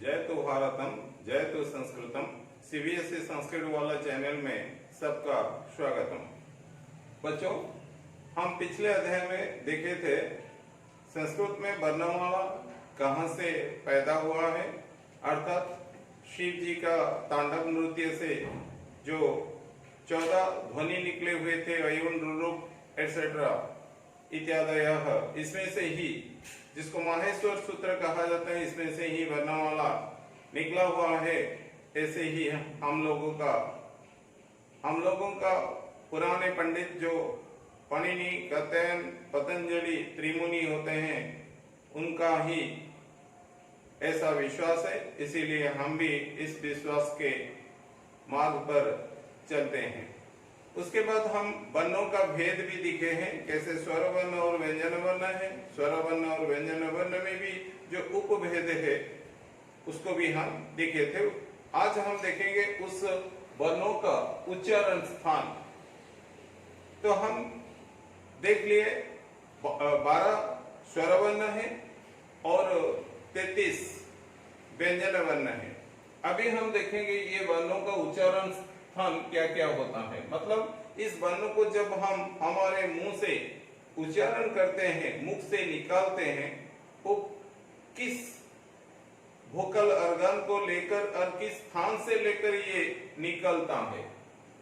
जयतु भारतम जयतु संस्कृतम सीबीएसई संस्कृत वाला चैनल में सबका स्वागतम। बच्चों, हम पिछले अध्याय में देखे थे संस्कृत में वर्णमाला कहाँ से पैदा हुआ है, अर्थात शिव जी का तांडव नृत्य से जो 14 ध्वनि निकले हुए थे, अयुन रुरुप एटसेट्रा इत्यादि, इसमें से ही, जिसको माहेश्वर सूत्र कहा जाता है, इसमें से ही वर्णमाला निकला हुआ है। ऐसे ही हम लोगों का पुराने पंडित जो पाणिनि, कात्यायन, पतंजलि, त्रिमुनि होते हैं, उनका ही ऐसा विश्वास है। इसीलिए हम भी इस विश्वास के मार्ग पर चलते हैं। उसके बाद हम वर्णों का भेद भी दिखे हैं, कैसे स्वर वर्ण और व्यंजन वर्ण है। स्वर वर्ण और व्यंजन वर्ण में भी जो उपभेद है उसको भी हम देखे थे। आज हम देखेंगे उस वर्णों का उच्चारण स्थान। तो हम देख लिए 12 स्वर वर्ण है और 33 व्यंजन वर्ण है। अभी हम देखेंगे ये वर्णों का उच्चारण स्थान क्या क्या होता है। मतलब इस वर्ण को जब हम हमारे मुंह से उच्चारण करते हैं, मुख से निकालते हैं, वो किस वोकल ऑर्गन को लेकर और किस स्थान से लेकर ये निकलता है।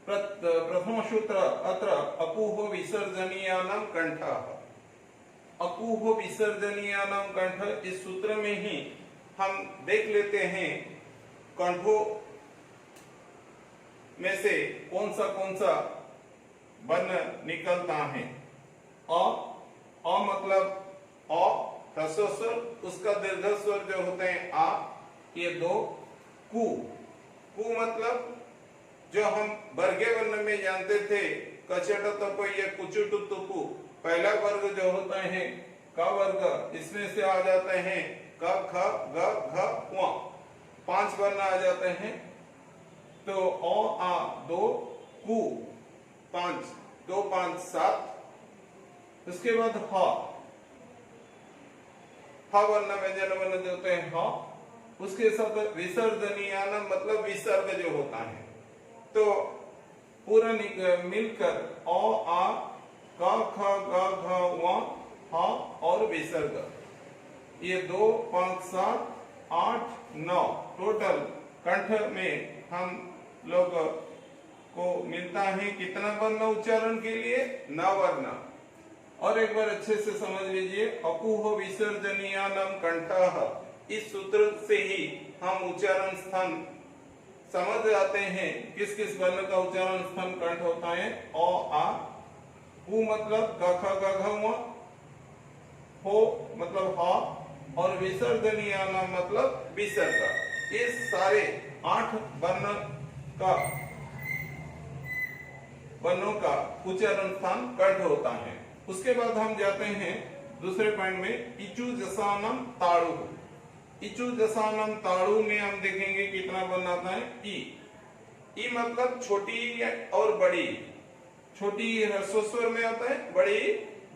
प्रथम सूत्र अत्र अपूह विसर्जनीयानाम कंठः। अपूह विसर्जनीयानाम कंठ, इस सूत्र में ही हम देख लेते हैं कंठों में से कौन सा वर्ण निकलता है। अ मतलब अ ह्रस्व स्वर, उसका दीर्घ स्वर जो होते हैं आ, ये 2। कु मतलब जो हम वर्गीय वर्ण में जानते थे, कचट तप या कुचुट तुपु, पहला वर्ग जो होता है का वर्ग, इसमें से आ जाते हैं क ख ग घ व, 5 वर्ण आ जाते हैं। तो अ आ 2, कु 5, 2 5 7। उसके बाद ह वर्ण व्यंजन वर्ण जो होते हैं ह, उसके साथ विसर्जनीयाना मतलब विसर्ग जो होता है। तो पूरा मिलकर अ आ क ख ग घ व ह और विसर्ग, ये 2 5 7 8 9 टोटल कंठ में हम लोग को मिलता है कितना वर्ण उच्चारण के लिए? 9 वर्ण। और एक बार अच्छे से समझ लीजिए, अपूह विसर्जनीयानाम कंठः, इस सूत्र से ही हम उच्चारण स्थान समझ जाते हैं किस किस वर्ण का उच्चारण स्थान कंठ होता है। अ आ, पु मतलब क ख ग घ व, हो मतलब ह, और विसर्जनीयानाम मतलब विसर्ग। ये सारे 8 वर्णों का उच्चारण स्थान कंठ होता है। उसके बाद हम जाते हैं दूसरे पॉइंट में, इचु जसानम ताड़ु। इचु जसानम ताड़ु में हम देखेंगे कितना वर्ण आता है। ई मतलब छोटी और बड़ी। छोटी ह्रस्व स्वर में आता है, बड़ी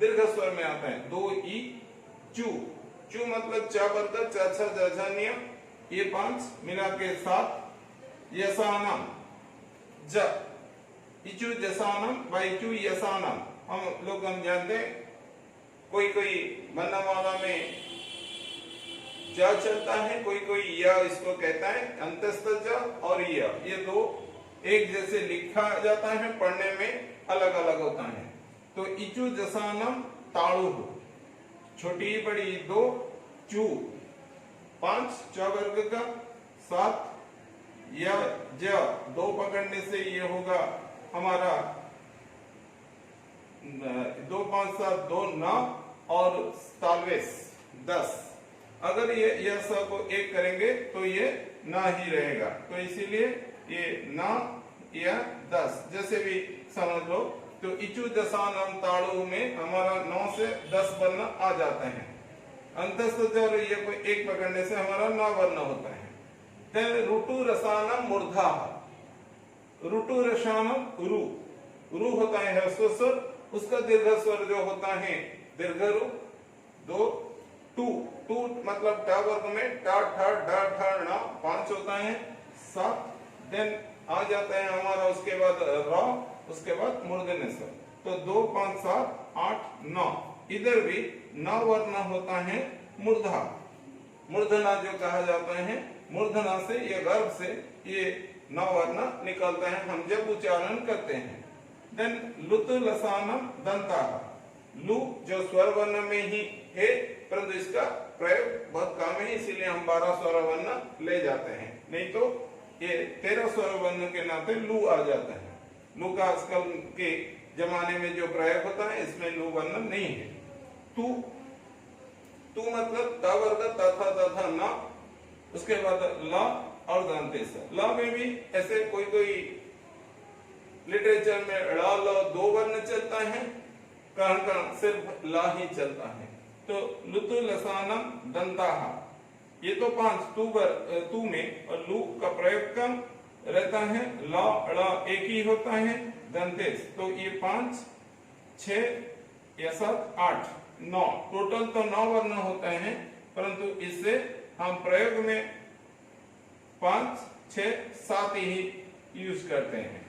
दीर्घ स्वर में आता है। 2 ई। चू मतलब च वर्ग, च छ ज झ नियम, ये 5 मिला के 7। यसानम ज, इचु जसानम वाइचु यसानम। हम जानते हैं कोई वर्णमाला में ज चलता है, कोई य इसको कहता है, अंतस्थ ज और य, ये 2 एक जैसे लिखा जाता है, पढ़ने में अलग अलग होता है। तो इचु जसानम ताड़ु, छोटी बड़ी 2, चू 5 च वर्ग का 7, य ज 2 पकड़ने से ये होगा हमारा 2 5 7 2 9 और 10। अगर ये स को 1 करेंगे तो ये ना ही रहेगा, तो इसीलिए ये ना या 10 जैसे भी समझ लो। तो इचु दसानम ताड़ु में हमारा 9 से 10 वर्ण आ जाते हैं। अंतस्थ जर ये को 1 पकड़ने से हमारा 9 वर्ण होता है। फिर ऋतु रसानम मूर्धा। ऋतु रसानम रू होता है ह्रस्व स्वर, उसका दीर्घ स्वर जो होता है दीर्घ रू 2 टू टू मतलब ट वर्ग में ट ठ ड ठ ण 5 होता है, 7 देन आ जाता है हमारा उसके बाद र, उसके बाद मूर्धन्य स्वर, तो 2 5 7 8 9। इधर भी 9 वर्ण होता है मूर्धा, मूर्धना जो कहा जाता है, मूर्धना से या गर्भ से ये 9 वर्ण निकलता है हम जब उच्चारण करते हैं। देन लुत लसानम दंता, लू जो स्वर वर्ण में ही है परंतु इसका प्रयोग बहुत कम है, इसीलिए हम 12 स्वर वर्ण ले जाते हैं, नहीं तो ये 13 स्वर वर्ण के नाते लू आ जाता है। लू का आजकल के जमाने में जो प्रयोग होता है इसमें लू वर्ण नहीं है। तू तू मतलब ता वर्ग तथा तथा न, उसके बाद ला और दंतेस। ला में भी ऐसे कोई कोई लिटरेचर में ला ल 2 वर्ण चलता है, कहाँ कहाँ सिर्फ ला ही चलता है। तो लुतु लसानम दंताहा, ये तो 5 तू में और लू का प्रयोग कम रहता है, ला ला एक ही होता है, दंतेस तो ये 5 6 या 7 8 9 टोटल तो 9 वर्ण होते हैं, परंतु इससे हम प्रयोग में 5 6 7 ही यूज करते हैं।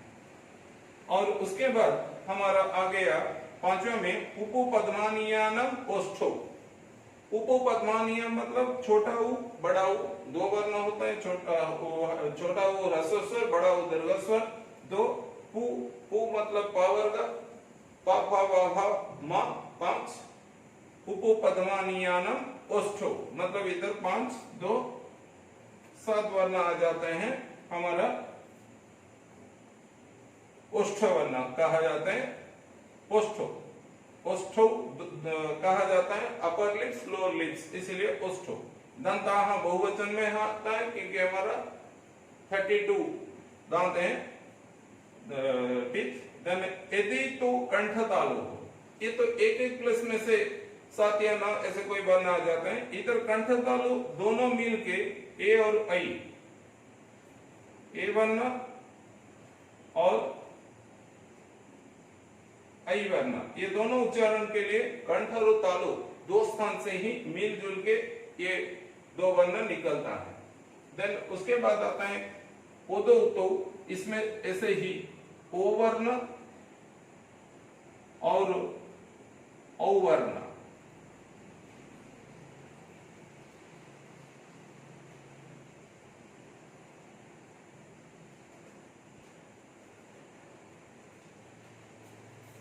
और उसके बाद हमारा आ गया 5वां में उपपद्मानीयानम ओष्ठो। उपपद्मानीय मतलब छोटा उ बड़ा उ, 2 वर्ण होता है, छोटा उ ह्रस्व स्वर, बड़ा उ दीर्घ स्वर, 2 पु पु मतलब प वर्ग, प फ व भ म 5 उपपद्मानीयानम ओष्ठो मतलब इधर 5 2 7 वर्ण आ जाते हैं, हमारा ओष्ठ वर्ण कहा जाता है, ओष्ठो ओष्ठो कहा जाता है, अपर लिप्स लोअर लिप्स, इसलिए ओष्ठो। दंताहा बहुवचन में आता है क्योंकि हमारा 32 दांत हैं, टीथ। यदि तो कंठ तालु, ये तो एक प्लस में से 7 या 9 ऐसे कोई वर्ण आ जाते हैं, इधर कंठ तालु दोनों मिल के ए और आई, ए वर्ण और आई वर्ण, ये दोनों उच्चारण के लिए कंठ और तालु 2 स्थान से ही मिलजुल के ये 2 वर्ण निकलता है। देन उसके बाद आता है ओदो तो, इसमें ऐसे ही ओ वर्ण और औ वर्ण,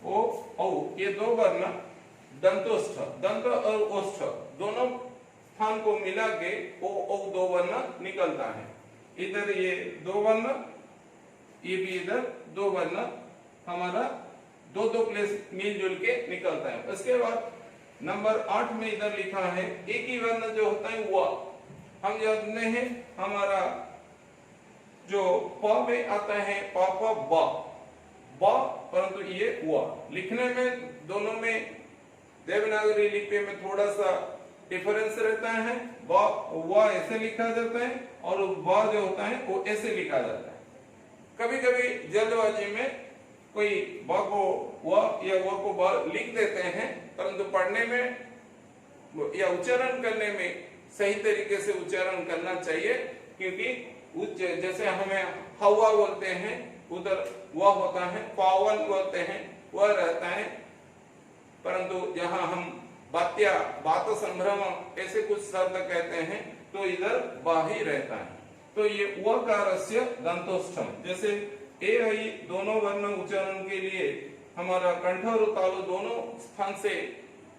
ओ औ ये 2 वर्ण दंतोष्ठ, दंत और ओष्ठ दोनों स्थान को मिला के ओ औ 2 वर्ण निकलता है। इधर ये 2 वर्ण, ये भी इधर 2 वर्ण, हमारा 2 प्लेस मिलजुल के निकलता है। उसके बाद नंबर 8 में इधर लिखा है एक ही वर्ण जो होता है व, हम जानते हैं हमारा जो प में आता है प प ब ब, परंतु ये व लिखने में दोनों में देवनागरी लिपि में थोड़ा सा डिफरेंस रहता है। व ऐसे लिखा जाता है और व जो होता है वो ऐसे लिखा जाता है। कभी कभी जल्दबाजी में कोई ब को व या व को ब लिख देते हैं, परंतु पढ़ने में या उच्चारण करने में सही तरीके से उच्चारण करना चाहिए, क्योंकि जैसे हमें हवा बोलते हैं उधर वह होता है, पावन बोलते हैं वह रहता है, परंतु जहां हम बात्या बात संभ्रम ऐसे कुछ शब्द कहते हैं तो इधर बाही रहता है। तो ये वकारस्य दंतोष्ठम, जैसे ए आई दोनों वर्ण उच्चारण के लिए हमारा कंठ और तालु दोनों स्थान से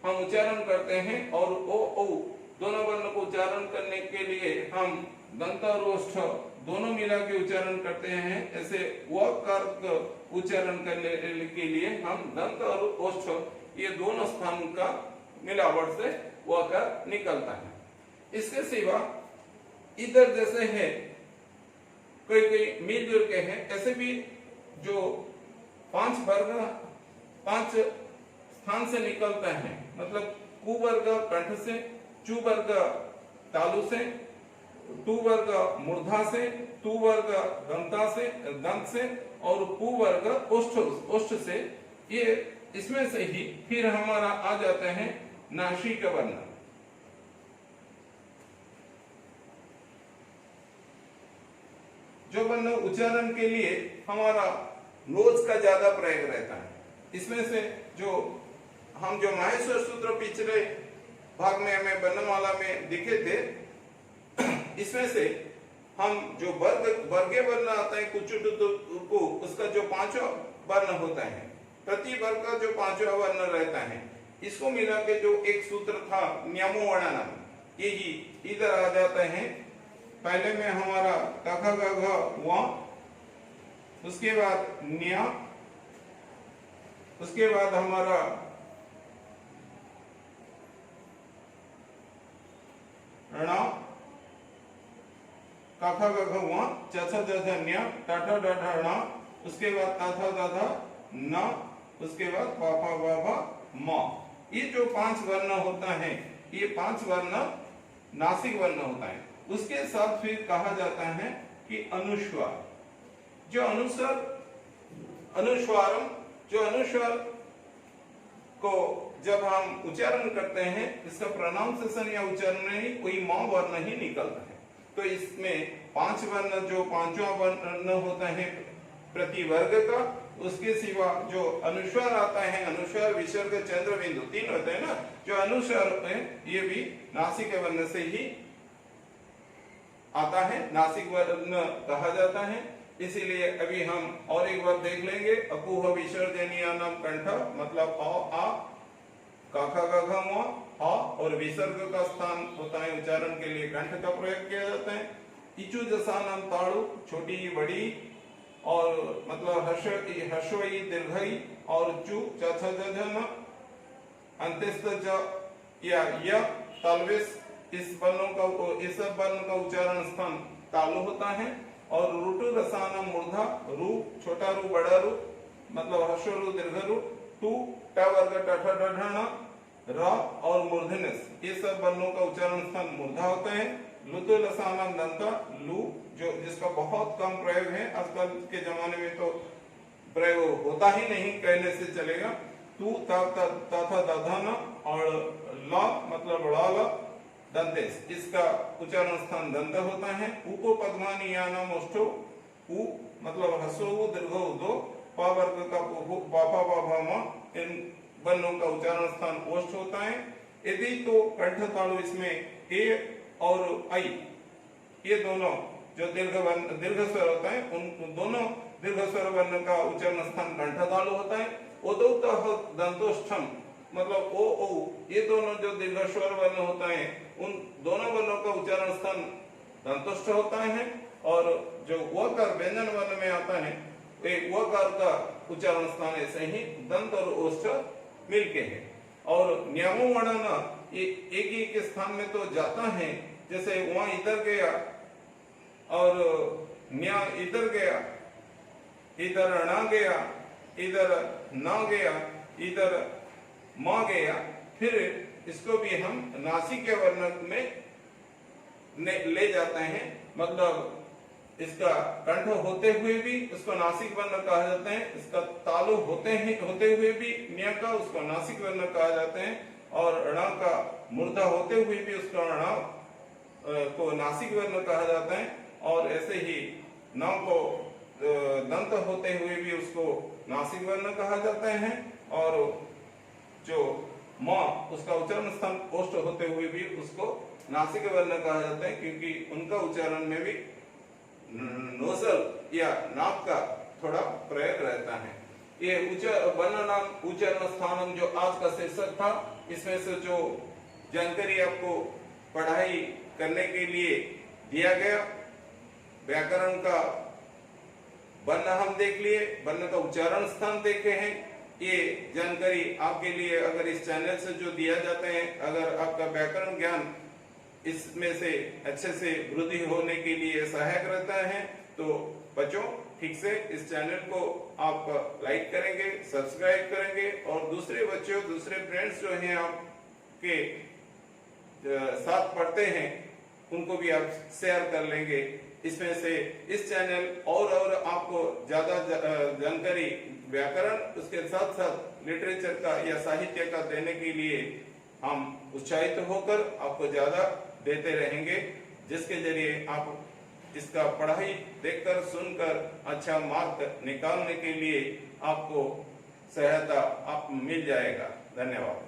हम उच्चारण करते हैं, और ओ औ दोनों वर्ण को उच्चारण करने के लिए हम दंत और ओष्ठ दोनों मिला के उच्चारण करते हैं। ऐसे वकार उच्चारण करने के लिए हम दंत और ओष्ठ ये दोनों स्थान का मिलावट से वकार निकलता है। इसके सिवा इधर जैसे है कोई कोई मिलजुल के हैं, ऐसे भी जो 5 वर्ग 5 स्थान से निकलता है, मतलब कु वर्ग कंठ से, चु वर्ग तालु से, टू वर्ग मूर्धा से, टू वर्ग दंत से और पु वर्ग ओष्ठ से। ये इसमें से ही फिर हमारा आ जाते हैं नासिक वर्ण। जो वर्ण उच्चारण के लिए हमारा नोज का ज्यादा प्रयोग रहता है। इसमें से जो माहेश्वर सूत्र पिछले भाग में हमें वर्णमाला में दिखे थे, इसमें से हम जो वर्गीय वर्ण आता है कुचुटु उसका जो 5वां वर्ण होता है, प्रति वर्ग का जो 5वां वर्ण रहता है, इसको मिला के जो एक सूत्र था न्यामो वर्णनम, यही इधर आ जाता है। पहले में हमारा क ख ग घ व, उसके बाद न्या, उसके बाद हमारा ण, क ख ग घ व, च छ ज झ न्य, ट ठ ड ढ ण, उसके बाद त थ द ध न, उसके बाद प फ ब भ म। ये जो 5 वर्ण होता है, ये 5 वर्ण नासिक वर्ण होता है। उसके साथ फिर कहा जाता है कि अनुस्वार, जो अनुस्वारम, जो अनुस्वार को जब हम उच्चारण करते हैं, इसका प्रोनाउंसिएशन या उच्चारण में ही कोई म वर्ण ही निकलता है। तो इसमें 5 वर्ण, जो 5वां वर्ण होता है प्रति वर्ग का, उसके सिवा जो अनुस्वार आता है, अनुस्वार विसर्ग चंद्र बिंदु 3 होते हैं ना, जो अनुस्वार है ये भी नासिक वर्ण से ही आता है, नासिक वर्ण कहा जाता है। इसीलिए अभी हम और एक बार देख लेंगे। अकुह विसर्जनीयानाम कंठ, मतलब अ आ, क ख ग घ म, अ, और विसर्ग का स्थान होता है उच्चारण के लिए कंठ का प्रयोग किया जाता है। इचु जसानाम ताड़ु, छोटी बड़ी, और मतलब हर्षई दीर्घई, और चु च छ ज झ न, अंत्यस्थ ज या य, तालवेश, इस वर्ण का उच्चारण स्थान तालु होता है। और रुटु रसाना मूर्धा, रू छोटा रू बड़ा रू, मतलब हर्ष रू दीर्घ रू, टू ट वर्ग ट ठ ड ढ न, र और मूर्धन्यस, ये सब वर्णों का उच्चारण स्थान मूर्धा होता है। लुतु रसाना दंत, लू जो जिसका बहुत कम प्रयोग है, आजकल के जमाने में तो प्रयोग होता ही नहीं कहने से चलेगा। तू ता था दा न, और ल मतलब ड़ दंतेश, इसका उच्चारण स्थान दंत होता है। उपो पद्मानी यानम ओष्ठो, उ मतलब हसो दीर्घो दो, प वर्ग का पा पा म, इन वर्णों का उच्चारण स्थान ओष्ठ होता है। यदि तो कंठ तालु इसमें ए और आई, ये दोनों जो दीर्घ स्वर होता है, उन दोनों दीर्घ स्वर वर्ण का उच्चारण स्थान कंठ तालु होता है। उदौतः दंतोष्ठम, मतलब ओ ओ, ये दोनों जो दीर्घ स्वर वर्ण होता है, उन दोनों वर्णों का उच्चारण स्थान दंतोष्ठ होता है। और जो वकार व्यंजन वर्ण में आता है, वकार का उच्चारण स्थान ऐसे ही दंत और ओष्ठ मिलके है। और न्यामो वर्णन एक ही के स्थान में तो जाता है, जैसे वहां इधर गया और न्या इधर गया, इधर ना गया, इधर ना गया, इधर म गया, फिर इसको भी हम नासिक वर्ण में ले जाते हैं। मतलब इसका कंठ होते हुए भी उसको नासिक वर्ण कहा जाता है, इसका तालु होते हुए भी न्या का उसको नासिक वर्ण कहा जाता है, और ण का मूर्धा होते हुए भी उसका ण को नासिक वर्ण कहा जाता है। और ऐसे ही न को दंत होते हुए भी उसको नासिक वर्ण कहा जाता है। और जो म उसका उच्चारण स्थान ओष्ठ होते हुए भी उसको नासिक वर्ण कहा जाता है, क्योंकि उनका उच्चारण में भी नोजल या नाक का थोड़ा प्रयोग रहता है। ये वर्ण नाम उच्चारण स्थानम जो आज का शीर्षक था, इसमें से जो जानकारी आपको पढ़ाई करने के लिए दिया गया, व्याकरण का वर्ण हम देख लिए, वर्ण का उच्चारण स्थान देखे हैं। ये जानकारी आपके लिए अगर इस चैनल से जो दिया जाता है, अगर आपका व्याकरण ज्ञान इसमें से अच्छे से वृद्धि होने के लिए सहायक रहता है, तो बच्चों ठीक से इस चैनल को आप लाइक करेंगे, सब्सक्राइब करेंगे, और दूसरे बच्चों, दूसरे फ्रेंड्स जो हैं आपके साथ पढ़ते हैं, उनको भी आप शेयर कर लेंगे। इसमें से इस चैनल और आपको ज्यादा जानकारी व्याकरण, उसके साथ साथ लिटरेचर का या साहित्य का देने के लिए हम उत्साहित होकर आपको ज्यादा देते रहेंगे, जिसके जरिए आप इसका पढ़ाई देखकर सुनकर अच्छा मार्क निकालने के लिए आपको सहायता आप मिल जाएगा। धन्यवाद।